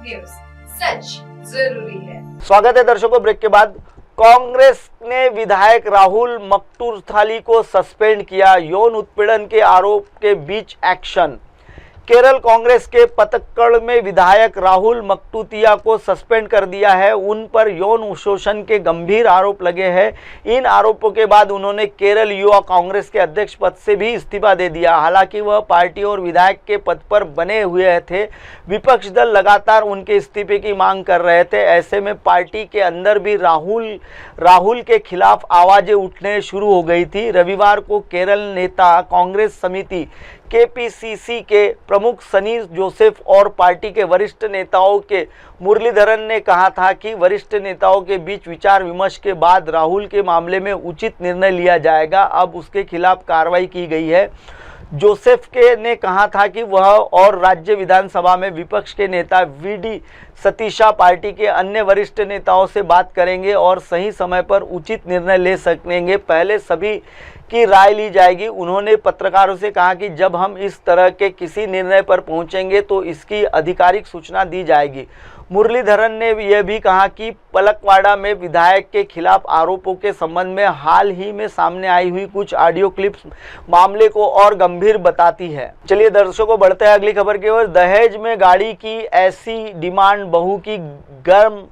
News, सच जरूरी है। स्वागत है दर्शकों। ब्रेक के बाद कांग्रेस ने विधायक राहुल मकटुथाली को सस्पेंड किया। यौन उत्पीड़न के आरोप के बीच एक्शन। केरल कांग्रेस के पतक्कड़ में विधायक राहुल मकटुथिया को सस्पेंड कर दिया है। उन पर यौन शोषण के गंभीर आरोप लगे हैं। इन आरोपों के बाद उन्होंने केरल युवा कांग्रेस के अध्यक्ष पद से भी इस्तीफा दे दिया। हालांकि वह पार्टी और विधायक के पद पर बने हुए थे। विपक्ष दल लगातार उनके इस्तीफे की मांग कर रहे थे। ऐसे में पार्टी के अंदर भी राहुल के खिलाफ आवाजें उठने शुरू हो गई थी। रविवार को केरल नेता कांग्रेस समिति केपीसीसी के प्रमुख सनी जोसेफ और पार्टी के वरिष्ठ नेताओं के मुरलीधरन ने कहा था कि वरिष्ठ नेताओं के बीच विचार विमर्श के बाद राहुल के मामले में उचित निर्णय लिया जाएगा। अब उसके खिलाफ कार्रवाई की गई है। जोसेफ ने कहा था कि वह और राज्य विधानसभा में विपक्ष के नेता वीडी सतीशा पार्टी के अन्य वरिष्ठ नेताओं से बात करेंगे और सही समय पर उचित निर्णय ले सकेंगे। पहले सभी की राय ली जाएगी। उन्होंने पत्रकारों से कहा कि जब हम इस तरह के किसी निर्णय पर पहुंचेंगे तो इसकी आधिकारिक सूचना दी जाएगी। मुरलीधरन ने यह भी कहा कि पलकवाड़ा में विधायक के खिलाफ आरोपों के संबंध में हाल ही में सामने आई हुई कुछ ऑडियो क्लिप्स मामले को और गंभीर बताती है। चलिए दर्शकों, बढ़ते हैं अगली खबर की ओर। दहेज में गाड़ी की ऐसी डिमांड, बहू की गर्म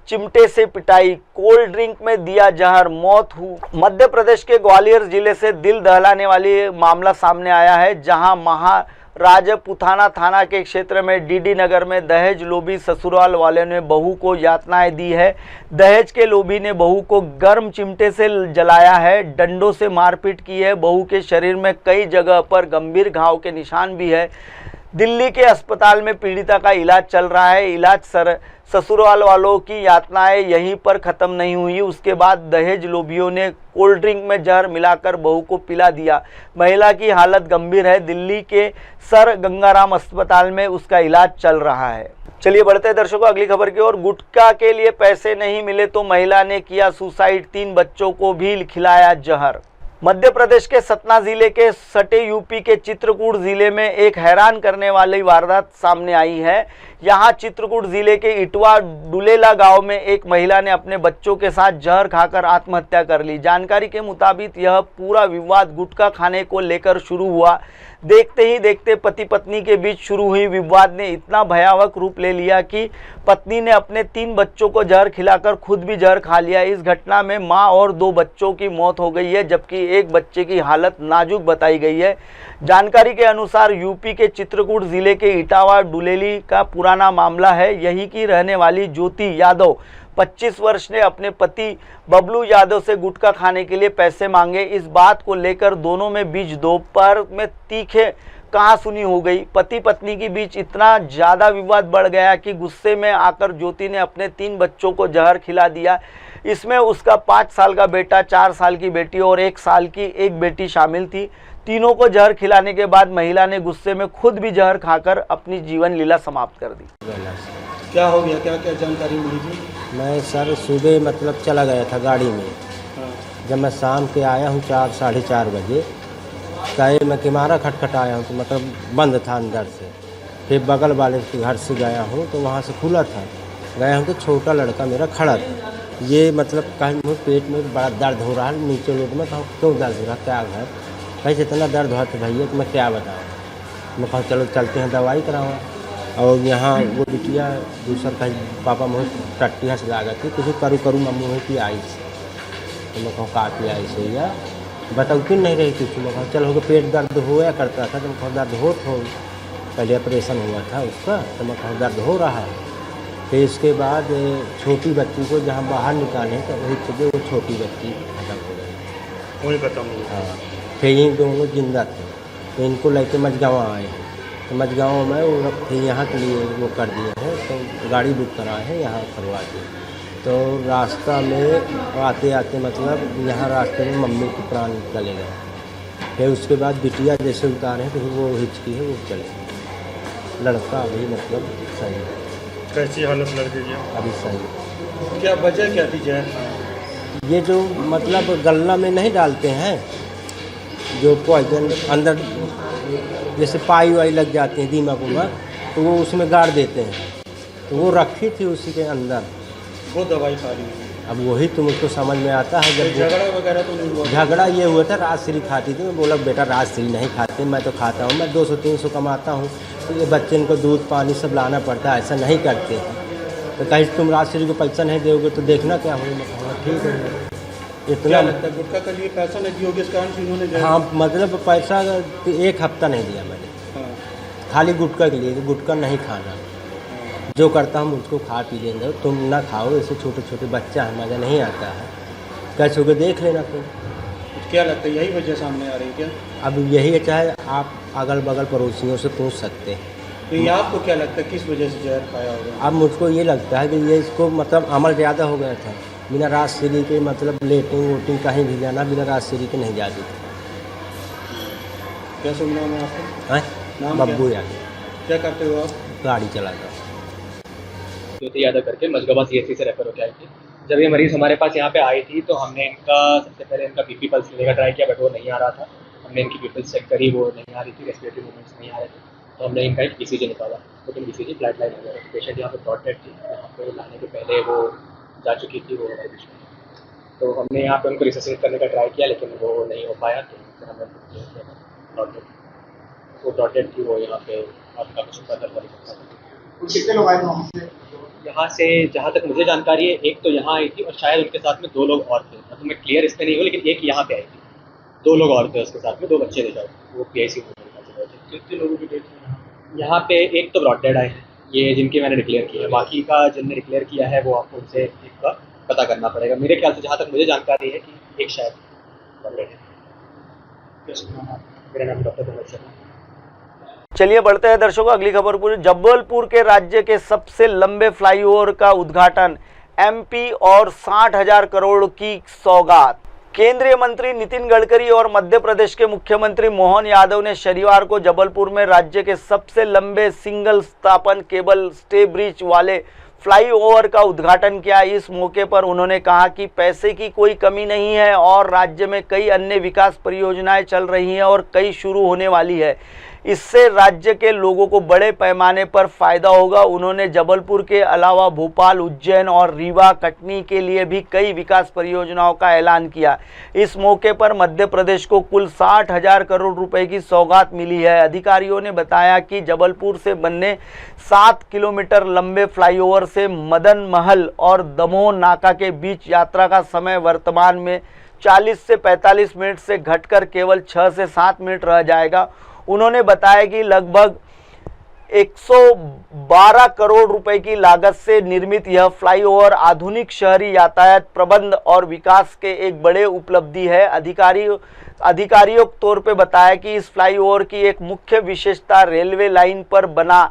चिमटे से पिटाई, कोल्ड ड्रिंक में दिया जहर, मौत हुई। मध्य प्रदेश के ग्वालियर जिले से दिल दहलाने वाली मामला सामने आया है, जहां महाराजपुताना थाना के क्षेत्र में डीडी नगर में दहेज लोभी ससुराल वाले ने बहू को यातनाएं दी है। दहेज के लोभी ने बहू को गर्म चिमटे से जलाया है, डंडों से मारपीट की है। बहू के शरीर में कई जगह पर गंभीर घाव के निशान भी है। दिल्ली के अस्पताल में पीड़िता का इलाज चल रहा है। ससुराल वालों की यातनाएं यहीं पर खत्म नहीं हुई। उसके बाद दहेज लोभियों ने कोल्ड ड्रिंक में जहर मिलाकर बहू को पिला दिया। महिला की हालत गंभीर है। दिल्ली के सर गंगाराम अस्पताल में उसका इलाज चल रहा है। चलिए बढ़ते हैं दर्शकों अगली खबर की ओर। गुटखा के लिए पैसे नहीं मिले तो महिला ने किया सुसाइड, 3 बच्चों को भी खिलाया जहर। मध्य प्रदेश के सतना जिले के सटे यूपी के चित्रकूट जिले में एक हैरान करने वाली वारदात सामने आई है। यहाँ चित्रकूट जिले के इटवा डुलेला गांव में एक महिला ने अपने बच्चों के साथ जहर खाकर आत्महत्या कर ली। जानकारी के मुताबिक यह पूरा विवाद गुटखा खाने को लेकर शुरू हुआ। देखते ही देखते पति पत्नी के बीच शुरू हुई विवाद ने इतना भयावह रूप ले लिया कि पत्नी ने अपने 3 बच्चों को जहर खिलाकर खुद भी जहर खा लिया। इस घटना में मां और 2 बच्चों की मौत हो गई है, जबकि एक बच्चे की हालत नाजुक बताई गई है। जानकारी के अनुसार यूपी के चित्रकूट जिले के इटावा डुलेली का पुराना मामला है। यही की रहने वाली ज्योति यादव 25 वर्ष ने अपने पति बबलू यादव से गुटखा खाने के लिए पैसे मांगे। इस बात को लेकर दोनों में बीच दोपहर में तीखे कहासुनी हो गई। पति पत्नी के बीच इतना ज़्यादा विवाद बढ़ गया कि गुस्से में आकर ज्योति ने अपने 3 बच्चों को जहर खिला दिया। इसमें उसका 5 साल का बेटा, 4 साल की बेटी और 1 साल की एक बेटी शामिल थी। तीनों को जहर खिलाने के बाद महिला ने गुस्से में खुद भी जहर खाकर अपनी जीवन लीला समाप्त कर दी। क्या हो गया, क्या क्या जानकारी मिली थी? मैं सर सुबह मतलब चला गया था गाड़ी में। जब मैं शाम के आया हूँ 4 साढ़े 4 बजे, कहे मैं किमारा खटखटाया हूँ तो मतलब बंद था अंदर से। फिर बगल वाले के घर से गया हूँ तो वहाँ से खुला था। गया हूँ तो छोटा लड़का मेरा खड़ा था। ये मतलब कहीं मुझे पेट में बड़ा दर्द हो रहा है, नीचे लोग में कहा क्यों दर्द हो रहा, क्या है? कैसे इतना दर्द हुआ तो भैया तो मैं क्या बताऊँ। मैं कहा चलो चलते हैं दवाई कराऊँ। और यहाँ वो बिटिया दूसरा कहीं पापा मुझे टट्टिया से ला गई थी, कुछ करूँ मम्मी वहीं की आई से। तो मैं कहूँ काफ़ी आई से या बताओ क्यों नहीं रही कुछ। मैं कहा चल हो गया, पेट दर्द होया करता था तो मैं कहूँ दर्द हो पहले ऑपरेशन हुआ था उसका, तो मैं कहूँ दर्द हो रहा है। फिर इसके बाद छोटी बच्ची को जहाँ बाहर निकाले तो वही जगह वो छोटी बच्ची खत्म हो गई, वही खत्म हो गई। हाँ, फिर ये दोनों जिंदा थे। तो इनको लेके मझगाँव आए हैं। तो मझगाँव में वो फिर यहाँ के लिए वो कर दिए हैं, तो गाड़ी बुक कराए हैं, यहाँ करवा दिए। तो रास्ता में आते आते मतलब यहाँ रास्ते में मम्मी के प्राण चले गए। फिर उसके बाद बिटिया जैसे उतारे तो वो हिचकी है वो चले। लड़का अभी मतलब सही है। कैसी हालत लड़के की? अभी सही। क्या वजह क्या थी जहर? ये जो मतलब गल्ला में नहीं डालते हैं जो पॉइजन अंदर, जैसे पाई वाई लग जाती है दीमक उमक, तो वो उसमें गाड़ देते हैं। तो वो रखी थी उसी के अंदर। वो दवाई खा रही है। अब वही तो मुझको समझ में आता है। जब झगड़ा वगैरह तो नहीं हुआ? झगड़ा ये हुआ था, राजश्री खाती थी। मैं बोला बेटा राजश्री नहीं खाती, मैं तो खाता हूँ, मैं 200-300 कमाता हूँ, तो ये बच्चे इनको दूध पानी सब लाना पड़ता है, ऐसा नहीं करते हैं। तो कहीं तुम राजश्री को पैसा नहीं दोगे तो देखना क्या होगा। मैं कहा ठीक है। इतना क्या लगता है गुटखा के लिए पैसा नहीं दिया होगा, इस कारण से इन्होंने हाँ, मतलब पैसा 1 हफ्ता नहीं दिया मैंने, खाली गुटखा के लिए। गुटखा नहीं खाना, जो करता हूँ मुझको खा पी लेंगे, तुम ना खाओ, ऐसे छोटे छोटे बच्चा है, मज़ा नहीं आता है, कैसे होकर देख लेना तुम। क्या लगता है यही वजह सामने आ रही है क्या? अब यही है, चाहे आप अगल बगल पड़ोसियों से पूछ सकते हैं। तो ये आपको क्या लगता है किस वजह से जहर खाया होगा? अब मुझको ये लगता है कि ये इसको मतलब अमल ज़्यादा हो गया था। बिना राजश्री के मतलब लेटिंग वोटिंग कहीं भी जाना बिना राजश्री के नहीं जाती थी। क्या सुन रहा हूँ मैं आपको? हैं बब्बू यादव। क्या करते हो आप? गाड़ी चलाता हूँ। ज्योति यादव करके मझगवा CHC से रेफर होकर आई थी। जब ये मरीज़ हमारे पास यहाँ पे आई थी तो हमने इनका सबसे पहले इनका BP पल्स लेने का ट्राई किया, बट वो नहीं आ रहा था। हमने इनकी BP पल्स चेक करी, वो नहीं आ रही थी, रेस्पिरेटरी मूवमेंट्स नहीं आ रहे थे, तो हमने इनका एक ECG निकाला, लेकिन ECG फ्लैट लाइन हो गया। पेशेंट यहाँ पे ब्रॉड डेड थी, यहाँ पे लाने के पहले वो जा चुकी थी, वो हमारे बीच में। तो हमने यहाँ पे उनको रिससिनेट करने का ट्राई किया, लेकिन वो नहीं हो पाया, तो फिर हमने ब्रॉड डेड, वो ब्रॉड डेड थी, वो यहाँ पे आपका कुछ फर्दर कर सकता था। कितने लोग आए थे वहाँ से? यहाँ से जहाँ तक मुझे जानकारी है, एक तो यहाँ आई थी और शायद उनके साथ में 2 लोग और थे। मतलब मैं क्लियर इस पर नहीं हूँ, लेकिन एक यहाँ पे आई थी, 2 लोग और थे उसके साथ में, 2 बच्चे थे, वो PIC में। कितने लोगों की डेथ हुई? यहाँ पे एक तो ब्रॉड डेड आए हैं, ये जिनके मैंने डिक्लेयर किया है, बाकी का जिनने डिक्लेयर किया है वो आपको उनसे एक का पता करना पड़ेगा। मेरे ख्याल से जहाँ तक मुझे जानकारी है कि एक शायद ब्रॉड डेड है। मेरा नाम डॉक्टर धनराज शर्मा। चलिए बढ़ते हैं दर्शकों अगली खबर पर। जबलपुर के राज्य के सबसे लंबे फ्लाईओवर का उद्घाटन MP और 60,000 करोड़ की सौगात। केंद्रीय मंत्री नितिन गडकरी और मध्य प्रदेश के मुख्यमंत्री मोहन यादव ने शनिवार को जबलपुर में राज्य के सबसे लंबे सिंगल स्थापन केबल स्टे ब्रिज वाले फ्लाईओवर का उद्घाटन किया। इस मौके पर उन्होंने कहा कि पैसे की कोई कमी नहीं है और राज्य में कई अन्य विकास परियोजनाएं चल रही हैं और कई शुरू होने वाली है। इससे राज्य के लोगों को बड़े पैमाने पर फायदा होगा। उन्होंने जबलपुर के अलावा भोपाल, उज्जैन और रीवा, कटनी के लिए भी कई विकास परियोजनाओं का ऐलान किया। इस मौके पर मध्य प्रदेश को कुल 60,000 करोड़ रुपए की सौगात मिली है। अधिकारियों ने बताया कि जबलपुर से बनने 7 किलोमीटर लंबे फ्लाईओवर से मदन महल और दमोह नाका के बीच यात्रा का समय वर्तमान में 40 से 45 मिनट से घटकर केवल 6 से 7 मिनट रह जाएगा। उन्होंने बताया कि लगभग 112 करोड़ रुपए की लागत से निर्मित यह फ्लाईओवर आधुनिक शहरी यातायात प्रबंध और विकास के एक बड़े उपलब्धि है। अधिकारियों के तौर पे बताया कि इस फ्लाईओवर की एक मुख्य विशेषता रेलवे लाइन पर बना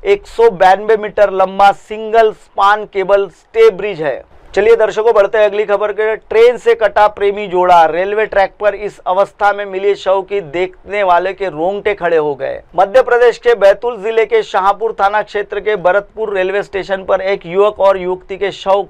192 मीटर लंबा single span cable stay bridge है। चलिए दर्शकों बढ़ते हैं अगली खबर के। ट्रेन से कटा प्रेमी जोड़ा, रेलवे ट्रैक पर इस अवस्था में मिले शव की देखने वाले के रोंगटे खड़े हो गए। मध्य प्रदेश के बैतूल जिले के शाहपुर थाना क्षेत्र के भरतपुर रेलवे स्टेशन पर एक युवक और युवती के शव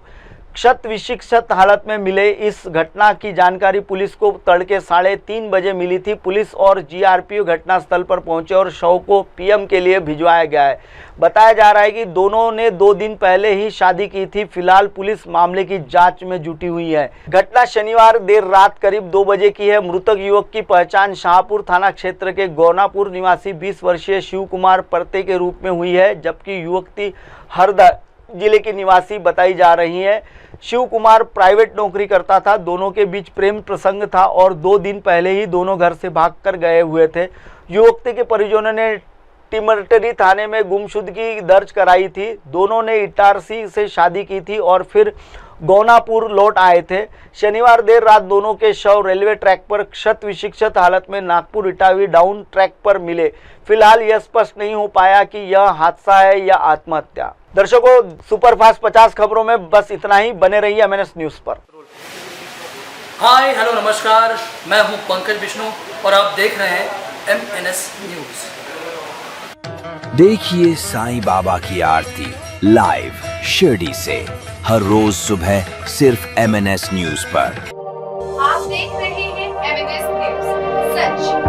क्षत विक्षत हालत में मिले। इस घटना की जानकारी पुलिस को तड़के 3:30 बजे मिली थी। पुलिस और GRPO घटनास्थल पर पहुंचे और शव को PM के लिए भिजवाया गया है। बताया जा रहा है कि दोनों ने 2 दिन पहले ही शादी की थी। फिलहाल पुलिस मामले की जांच में जुटी हुई है। घटना शनिवार देर रात करीब 2 बजे की है। मृतक युवक की पहचान शाहपुर थाना क्षेत्र के गौनापुर निवासी 20 वर्षीय शिव कुमार परते के रूप में हुई है, जबकि युवती हरदा जिले की निवासी बताई जा रही है। शिव कुमार प्राइवेट नौकरी करता था। दोनों के बीच प्रेम प्रसंग था और 2 दिन पहले ही दोनों घर से भागकर गए हुए थे। युवती के परिजनों ने टिमरटरी थाने में गुमशुदगी दर्ज कराई थी। दोनों ने इटारसी से शादी की थी और फिर गौनापुर लौट आए थे। शनिवार देर रात दोनों के शव रेलवे ट्रैक पर क्षत विक्षत हालत में नागपुर इटावी डाउन ट्रैक पर मिले। फिलहाल यह स्पष्ट नहीं हो पाया कि यह हादसा है या आत्महत्या। दर्शकों सुपरफास्ट 50 खबरों में बस इतना ही। बने रहिए MNS न्यूज पर। हाय हेलो नमस्कार, मैं हूं पंकज विष्णु और आप देख रहे हैं MNS न्यूज। देखिए साईं बाबा की आरती लाइव शिरडी से हर रोज सुबह सिर्फ MNS न्यूज पर। आप देख रहे हैं MNS न्यूज, सच